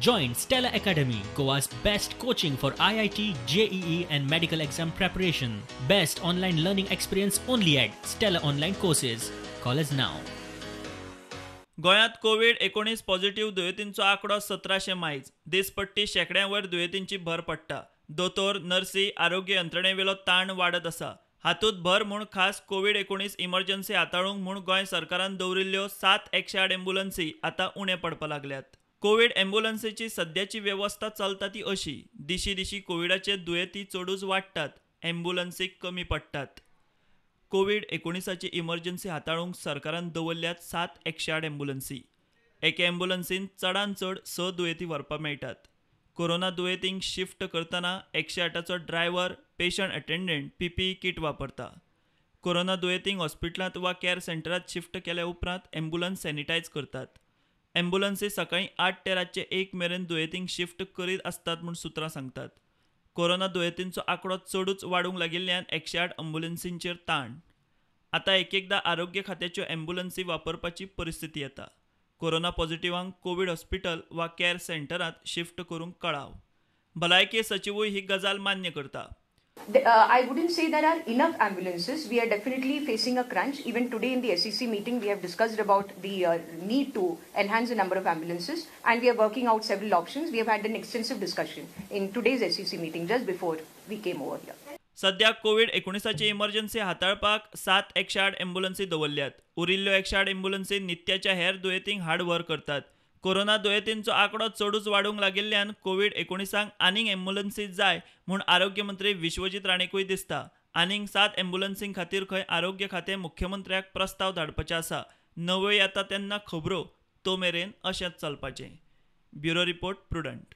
Join Stella Academy, Goa's best coaching for IIT, JEE and medical exam preparation. Best online learning experience only at Stella Online Courses. Call us now. गोंयांत कोविड-19 positive दुयेंतींचो आंकडो 1700 मायज. दिसपट्टी शेकड्यांवर दुयेंतींची भर पडटा. दोतोर, नर्सी, आरोग्य यंत्रणेवेलो ताण वाडत आसा. हातूंत भर म्हूण खास कोविड-19 इमर्जन्सी हाताळूंक म्हूण गोंय सरकारान दवरिल्ल्यो 7 108 एम्ब्युलन्सी आतां उणे पडपाक लागल्यात. कोविड एम्ब्युलन्सीची सद्याची वेवस्था चलता ती अशी: दिशी दिशी कोविडाचे दुयेंती चडूच वाडटात, एम्ब्युलन्सी कमी पडटात. कोविड-19ची इमर्जन्सी हाताळूंक सरकारान दवरल्यात 7 108 एम्ब्युलन्सी. एके एम्ब्युलन्सीन चडांत चड 6 दुयेंती व्हरपाक मेळटात. कोरोना दुयेंतींक शिफ्ट करतना 108चो driver, patient attendant PPE kit वापरता. कोरोना दुयेंतींक हॉस्पिटलांत वा केअर सेंटरांत शिफ्ट केल्या उपरांत एम्ब्युलन्स सॅनिटायज करतात. एम्ब्युलन्सी सकाळीं 8 ते रातचे 1 मेरेन दुयेंतींक शिफ्ट करीत आसतात म्हूण सुत्रां सांगतात. कोरोना दुयेंतींचो आंकडो चडूच वाडूंक लागिल्ल्यान 108 एम्ब्युलन्सींचेर ताण. आतां एकएकदां आरोग्य खात्याच्यो एम्ब्युलन्सी वापरपाची परिस्थिती येता. कोरोना पॉझिटिव्हांक कोविड हॉस्पिटल वा केअर सेंटरांत शिफ्ट करूंक कळाव. भलायकी सचिवूय ही गजाल मान्य करता. I wouldn't say there are enough ambulances. We are definitely facing a crunch. Even today in the SEC meeting, we have discussed about the need to enhance the number of ambulances, and we are working out several options. We have had an extensive discussion in today's SEC meeting just before we came over here. सध्या कोविड-19ची emergency हाताळपाक 7 108 एम्ब्युलन्सी दवरल्यात. उरिल्ल्यो 108 एम्ब्युलन्सी नित्याच्या हेर दुयेंतींक हाड व्हर करतात. Corona दुयेंतींचो आंकडो चडूच वाडूंक लागिल्ल्यान कोविड-19क आनीक एम्ब्युलन्सी जाय म्हूण आरोग्य मंत्री विश्वजीत राणेकूय दिसता. आनीक 7 एम्ब्युलन्सीं खातीर खंय आरोग्य खातें मुख्यमंत्र्याक प्रस्ताव धाडपाचें आसा. नव्यो येता तेन्ना खबरो तो मेरेन अशेंच चलपाचें. Bureau report, prudent.